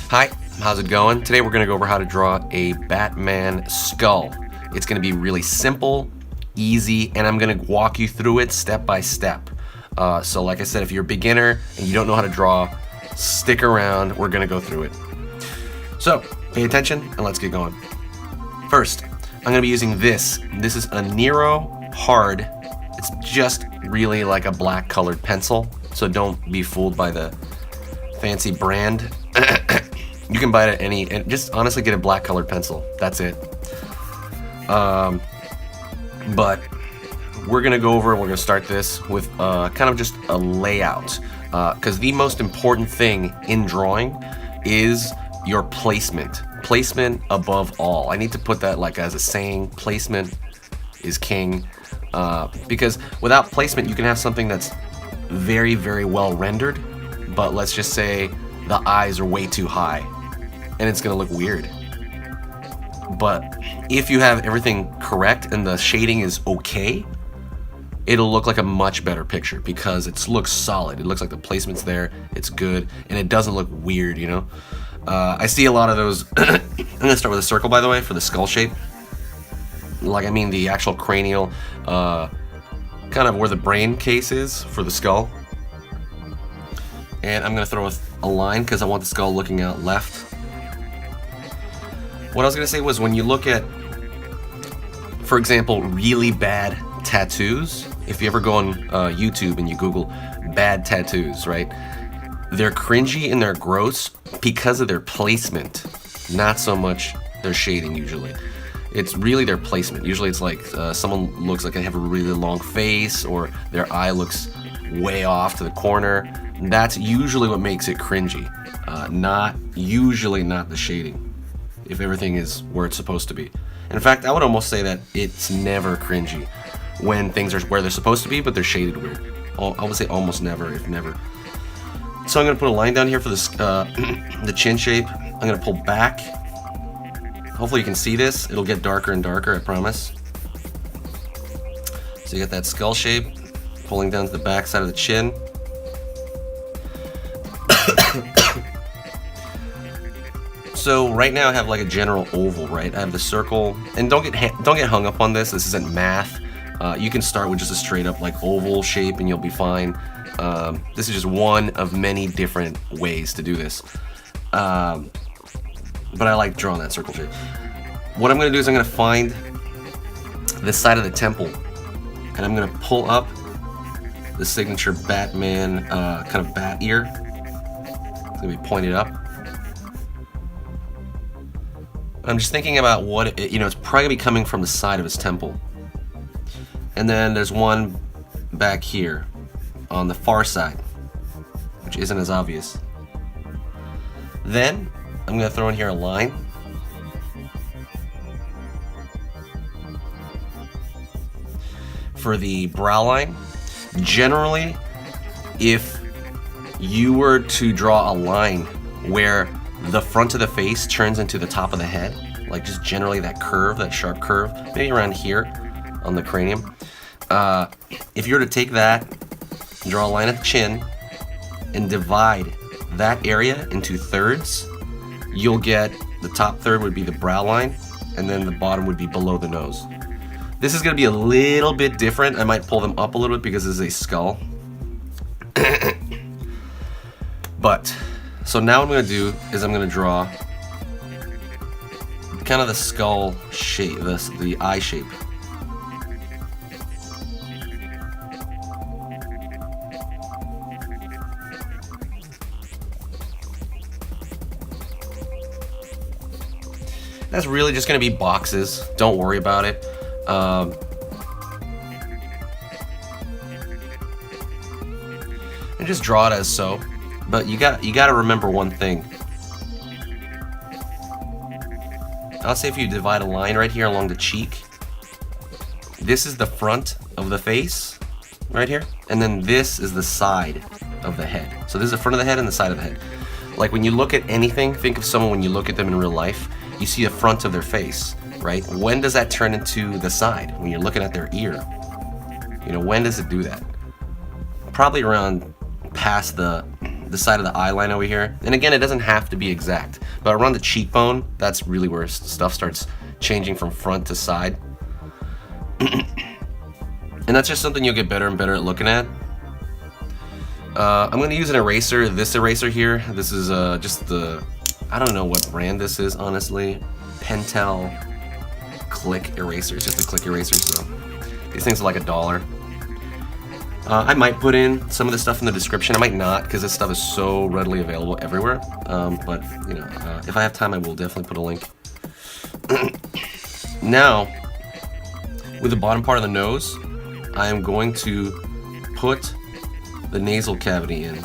Hi, how's it going? Today we're going to go over how to draw a Batman skull. It's going to be really simple, easy, and I'm going to walk you through it step by step. So like I said, if you're a beginner and you don't know how to draw, stick around, we're going to go through it. So, pay attention and let's get going. First, I'm going to be using this. This is a Nero Hard. It's just really like a black colored pencil, so don't be fooled by the fancy brand. You can buy it at any, and just honestly get a black colored pencil. That's it. But we're gonna go over, we're gonna start this with kind of just a layout, because the most important thing in drawing is your placement. Placement above all. I need to put that like as a saying. Placement is king, because without placement you can have something that's very, very well rendered, but let's just say the eyes are way too high and it's gonna look weird. But if you have everything correct and the shading is okay, it'll look like a much better picture because it looks solid. It looks like the placement's there, it's good, and it doesn't look weird, you know? I see a lot of those. I'm gonna start with a circle, by the way, for the skull shape. Like, I mean the actual cranial, kind of where the brain case is for the skull. And I'm gonna throw a line because I want the skull looking out left. What I was gonna say was, when you look at, for example, really bad tattoos, if you ever go on YouTube and you Google bad tattoos, right? They're cringy and they're gross because of their placement, not so much their shading usually. It's really their placement. Usually it's like someone looks like they have a really long face, or their eye looks way off to the corner. That's usually what makes it cringy, not the shading, if everything is where it's supposed to be. In fact, I would almost say that it's never cringy when things are where they're supposed to be, but they're shaded weird. I would say almost never, if never. So I'm going to put a line down here for this, the chin shape. I'm going to pull back. Hopefully you can see this. It'll get darker and darker, I promise. So you got that skull shape, pulling down to the back side of the chin. So right now I have like a general oval, right? I have the circle, and don't get hung up on this. This isn't math. You can start with just a straight up like oval shape and you'll be fine. This is just one of many different ways to do this. But I like drawing that circle shape. What I'm going to do is I'm going to find this side of the temple, and I'm going to pull up the signature Batman kind of bat ear. It's going to be pointed up. I'm just thinking about what it's probably going to be coming from the side of his temple. And then there's one back here on the far side, which isn't as obvious. Then I'm going to throw in here a line. For the brow line, generally, if you were to draw a line where the front of the face turns into the top of the head, like just generally that curve, that sharp curve, maybe around here on the cranium, if you were to take that, draw a line at the chin, and divide that area into thirds, you'll get the top third would be the brow line, and then the bottom would be below the nose. This is going to be a little bit different. I might pull them up a little bit because this is a skull. But, so now what I'm going to do is I'm going to draw kind of the skull shape, the eye shape. That's really just going to be boxes. Don't worry about it. And just draw it as so. But you got to remember one thing. I'll say if you divide a line right here along the cheek, this is the front of the face right here, and then this is the side of the head. So this is the front of the head and the side of the head. Like when you look at anything, think of someone when you look at them in real life, you see the front of their face, right? When does that turn into the side? When you're looking at their ear. When does it do that? Probably around past the the side of the eye line over here. And again, it doesn't have to be exact, but around the cheekbone, that's really where stuff starts changing from front to side. And that's just something you'll get better and better at looking at. I'm going to use an eraser, this eraser here. This is just the, I don't know what brand this is, honestly. Pentel Click erasers, just a click eraser. So these things are like $1. I might put in some of the stuff in the description. I might not, because this stuff is so readily available everywhere. But you know, if I have time, I will definitely put a link. Now, with the bottom part of the nose, I am going to put the nasal cavity in.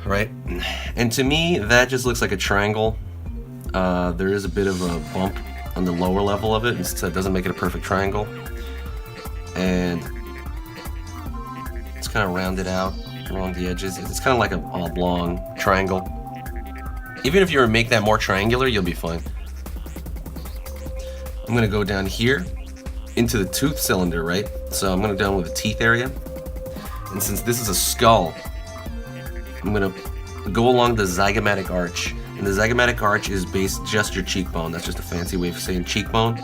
Right? And to me, that just looks like a triangle. There is a bit of a bump on the lower level of it, so it doesn't make it a perfect triangle. And it's kind of rounded out along the edges. It's kind of like an oblong triangle. Even if you were to make that more triangular, you'll be fine. I'm going to go down here into the tooth cylinder, right? So I'm going to go down with the teeth area. And since this is a skull, I'm going to go along the zygomatic arch. And the zygomatic arch is based just your cheekbone. That's just a fancy way of saying cheekbone.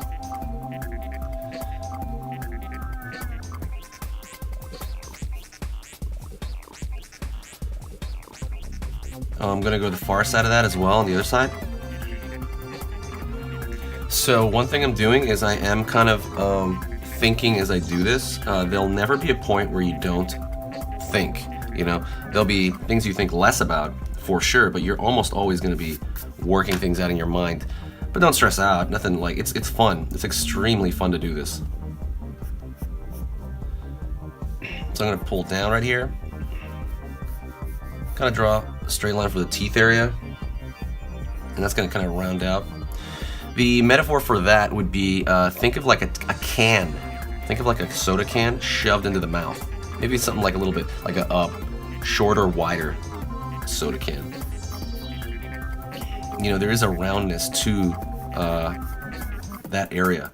I'm going to go to the far side of that as well, on the other side. So one thing I'm doing is I am kind of thinking as I do this. There'll never be a point where you don't think. You know, there'll be things you think less about, for sure, but you're almost always going to be working things out in your mind. But don't stress out. Nothing like it's fun. It's extremely fun to do this. So I'm going to pull down right here. Kind of draw a straight line for the teeth area, and that's going to kind of round out. The metaphor for that would be think of like a can. Think of like a soda can shoved into the mouth. Maybe something like a little bit like a shorter, wider soda can. You know, there is a roundness to that area.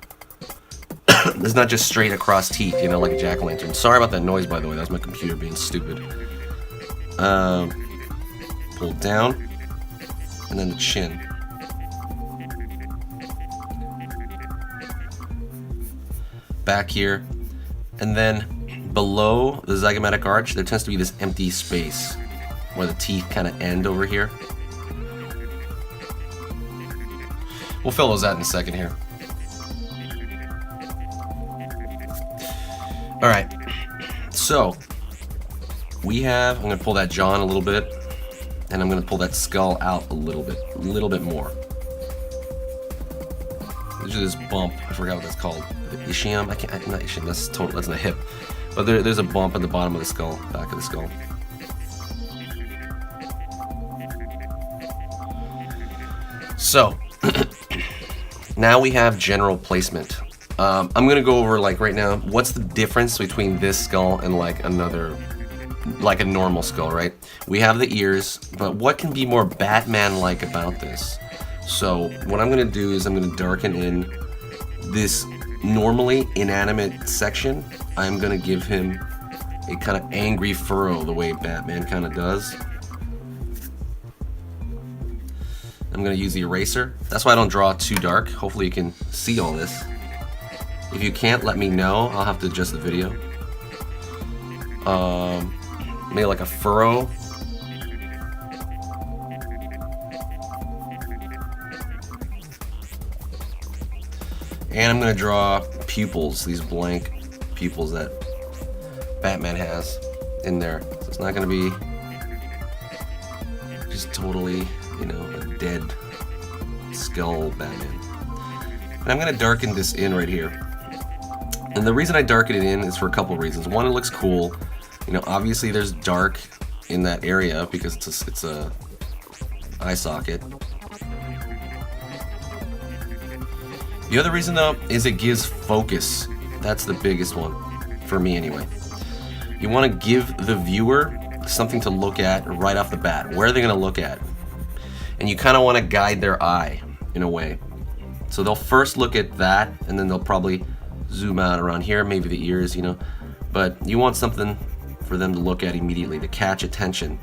It's not just straight across teeth, you know, like a jack-o'-lantern. Sorry about that noise, by the way. That was my computer being stupid. Pull down, and then the chin. Back here, and then below the zygomatic arch, there tends to be this empty space where the teeth kind of end over here. We'll fill those out in a second here. Alright, so we have, I'm going to pull that jaw in a little bit, and I'm going to pull that skull out a little bit more. There's this bump, I forgot what that's called. The ischium? Not ischium, that's the hip. But there's a bump at the bottom of the skull, back of the skull. So, now we have general placement. I'm going to go over, like, right now, what's the difference between this skull and, like, another, like a normal skull, right? We have the ears, but what can be more Batman-like about this? So, what I'm going to do is I'm going to darken in this normally inanimate section. I'm going to give him a kind of angry furrow, the way Batman kind of does. I'm going to use the eraser. That's why I don't draw too dark. Hopefully you can see all this. If you can't, let me know. I'll have to adjust the video. Maybe like a furrow. And I'm going to draw pupils, these blank pupils that Batman has in there. So it's not going to be just totally, you know, a dead skull Batman. And I'm going to darken this in right here. And the reason I darken it in is for a couple reasons. One, it looks cool. You know, obviously there's dark in that area because it's a eye socket. The other reason, though, is it gives focus. That's the biggest one, for me anyway. You want to give the viewer something to look at right off the bat. Where are they going to look at? And you kind of want to guide their eye, in a way. So they'll first look at that, and then they'll probably zoom out around here, maybe the ears, you know, but you want something for them to look at immediately, to catch attention.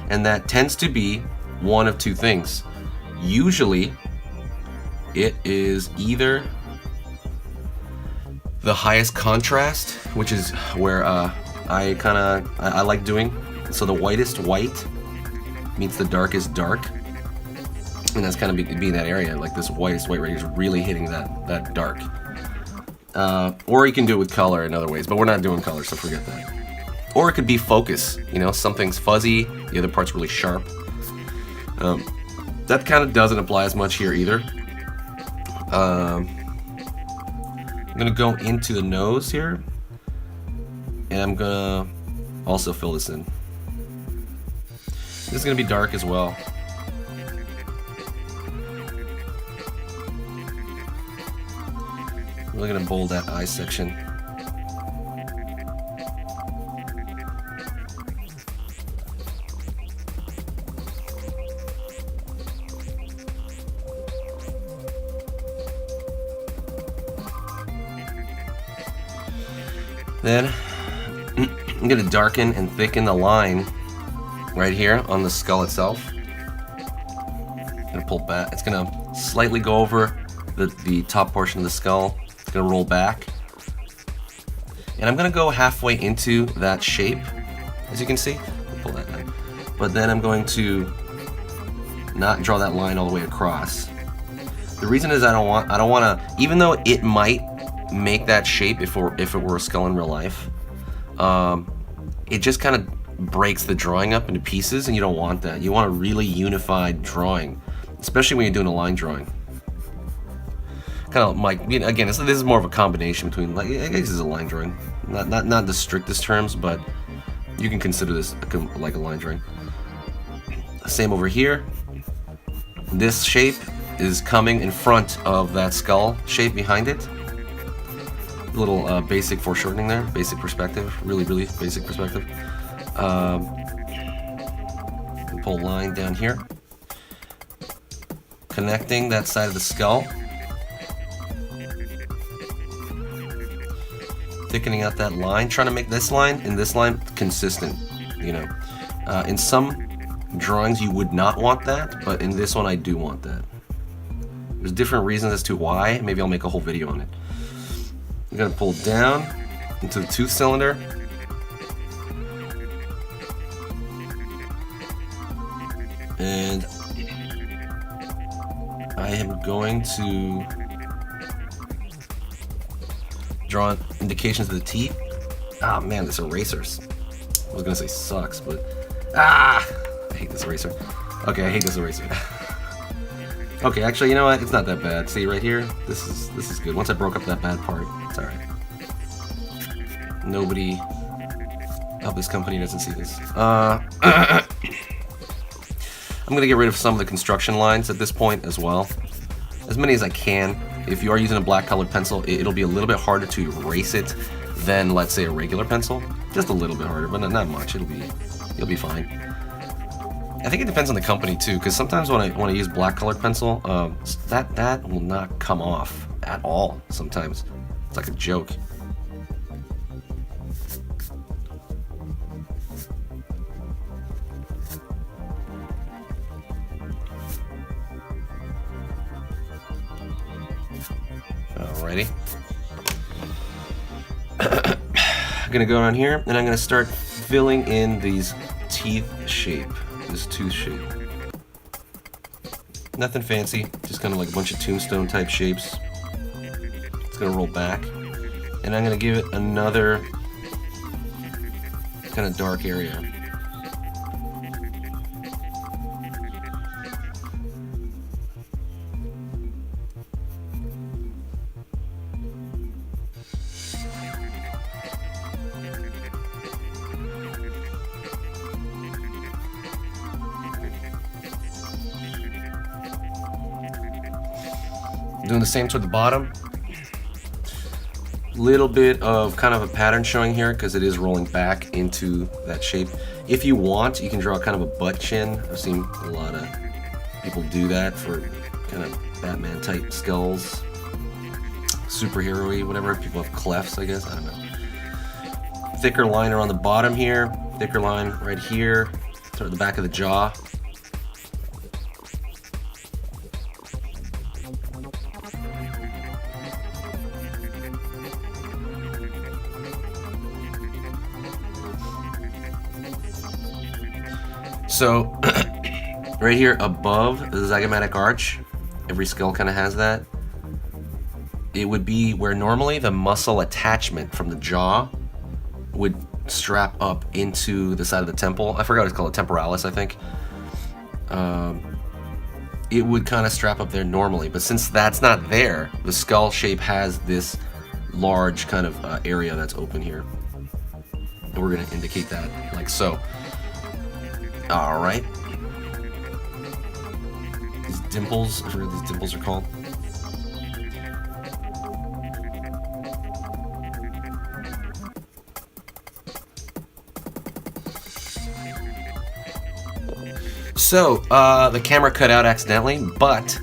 And that tends to be one of two things. Usually, it is either the highest contrast, which is where I like doing. So the whitest white meets the darkest dark, and that's kind of being that area. Like this whitest white right here is really hitting that dark. Or you can do it with color in other ways, but we're not doing color, so forget that. Or it could be focus. You know, something's fuzzy, the other part's really sharp. That kind of doesn't apply as much here either. I'm gonna go into the nose here, and I'm gonna also fill this in. This is gonna be dark as well. Really gonna bold that eye section. Then I'm going to darken and thicken the line right here on the skull itself. I'm going to pull back. It's going to slightly go over the top portion of the skull. It's going to roll back. And I'm going to go halfway into that shape, as you can see. Pull that down. But then I'm going to not draw that line all the way across. The reason is I don't want to, even though it might make that shape if it were a skull in real life, it just kind of breaks the drawing up into pieces, and you don't want that. You want a really unified drawing, especially when you're doing a line drawing. Kind of like, again, this is more of a combination between, like, I guess this is a line drawing, not the strictest terms, but you can consider this like a line drawing. Same over here. This shape is coming in front of that skull shape behind it. Little basic foreshortening there, basic perspective, really basic perspective. Pull a line down here, connecting that side of the skull, thickening out that line, trying to make this line and this line consistent. You know, in some drawings you would not want that, but in this one I do want that. There's different reasons as to why. Maybe I'll make a whole video on it. I'm going to pull down into the tooth cylinder. And I am going to draw indications of the teeth. Ah, man, this eraser's, I was going to say sucks, but I hate this eraser. Okay, I hate this eraser. Okay, actually, you know what? It's not that bad. See right here? This is good. Once I broke up that bad part, it's alright. Nobody... I hope this company doesn't see this. I'm gonna get rid of some of the construction lines at this point as well. As many as I can. If you are using a black colored pencil, it'll be a little bit harder to erase it than, let's say, a regular pencil. Just a little bit harder, but not much. You'll be fine. I think it depends on the company too, because sometimes when I use black colored pencil, that will not come off at all. Sometimes it's like a joke. Alrighty. I'm gonna go around here and I'm gonna start filling in these teeth shape. This tooth shape. Nothing fancy, just kind of like a bunch of tombstone type shapes. It's gonna roll back, and I'm gonna give it another kind of dark area. Doing the same toward the bottom. Little bit of kind of a pattern showing here because it is rolling back into that shape. If you want, you can draw kind of a butt chin. I've seen a lot of people do that for kind of Batman type skulls. superhero-y, whatever. People have clefts, I guess. I don't know. Thicker liner on the bottom here. Thicker line right here. Sort of the back of the jaw. So, right here above the Zygomatic Arch, every skull kind of has that. It would be where normally the muscle attachment from the jaw would strap up into the side of the temple. I forgot what it's called, temporalis, I think. It would kind of strap up there normally, but since that's not there, the skull shape has this large kind of area that's open here. And we're going to indicate that like so. All right. These dimples, I forget what these dimples are called. So, the camera cut out accidentally, but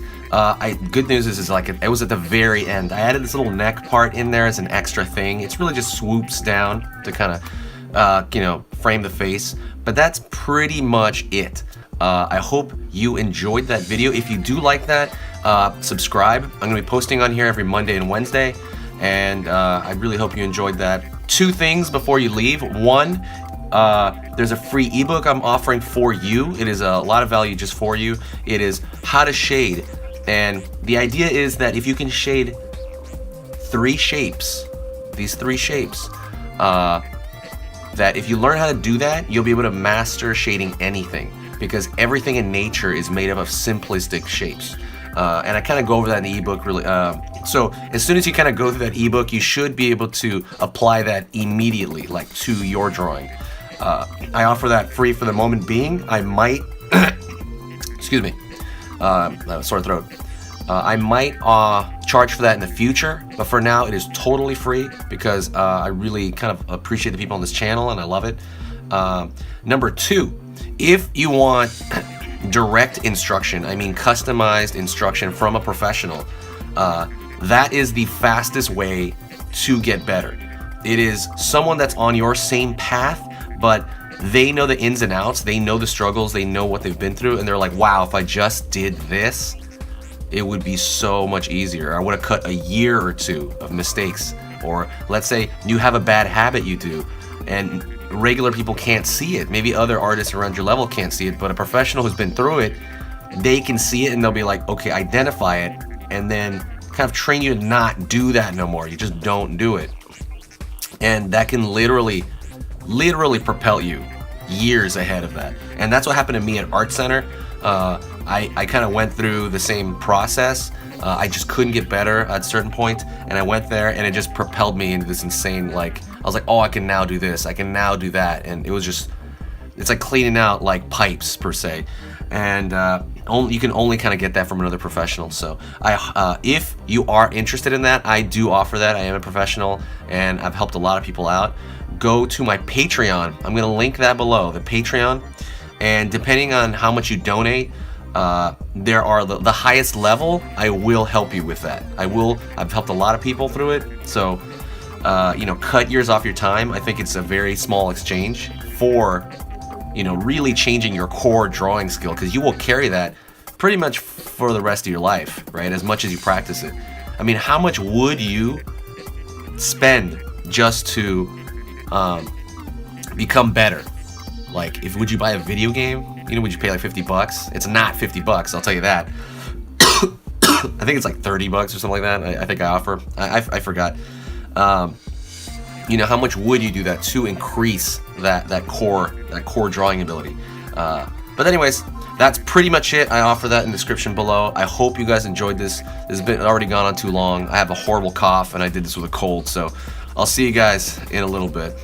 good news is like it was at the very end. I added this little neck part in there as an extra thing. It's really just swoops down to kind of, you know, frame the face. But that's pretty much it. I hope you enjoyed that video. If you do like that, subscribe. I'm going to be posting on here every Monday and Wednesday, and I really hope you enjoyed that. 2 things before you leave. 1, there's a free ebook I'm offering for you. It is a lot of value just for you. It is how to shade, and the idea is that if you can shade 3 shapes, these 3 shapes, that if you learn how to do that, you'll be able to master shading anything, because everything in nature is made up of simplistic shapes. And I kind of go over that in the ebook really. So as soon as you kind of go through that ebook, you should be able to apply that immediately, like to your drawing. I offer that free for the moment being. I might, excuse me, sore throat. I might charge for that in the future, but for now it is totally free because I really kind of appreciate the people on this channel and I love it. Number 2, if you want direct instruction, I mean customized instruction from a professional, that is the fastest way to get better. It is someone that's on your same path, but they know the ins and outs, they know the struggles, they know what they've been through, and they're like, wow, if I just did this, it would be so much easier. I would have cut a year or 2 of mistakes. Or let's say you have a bad habit you do, and regular people can't see it. Maybe other artists around your level can't see it, but a professional who's been through it, they can see it and they'll be like, okay, identify it, and then kind of train you to not do that no more. You just don't do it. And that can literally propel you years ahead of that. And that's what happened to me at Art Center. I kind of went through the same process. I just couldn't get better at a certain point, and I went there and it just propelled me into this insane, like, I was like, oh, I can now do this, I can now do that, and it was just, it's like cleaning out like pipes per se, and you can only kind of get that from another professional. So if you are interested in that, I do offer that. I am a professional and I've helped a lot of people out. Go to my Patreon. I'm gonna link that below, the Patreon, and depending on how much you donate, there are the highest level, I will help you with that. I've helped a lot of people through it, so you know, cut years off your time. I think it's a very small exchange for, you know, really changing your core drawing skill, because you will carry that pretty much for the rest of your life, right? As much as you practice it. I mean, how much would you spend just to become better? Like, would you buy a video game? You know, would you pay like $50? It's not $50, I'll tell you that. I think it's like $30 or something like that. I think I offer. I forgot. You know, how much would you do that to increase that core drawing ability? But anyways, that's pretty much it. I offer that in the description below. I hope you guys enjoyed this. This has been already gone on too long. I have a horrible cough and I did this with a cold, so I'll see you guys in a little bit.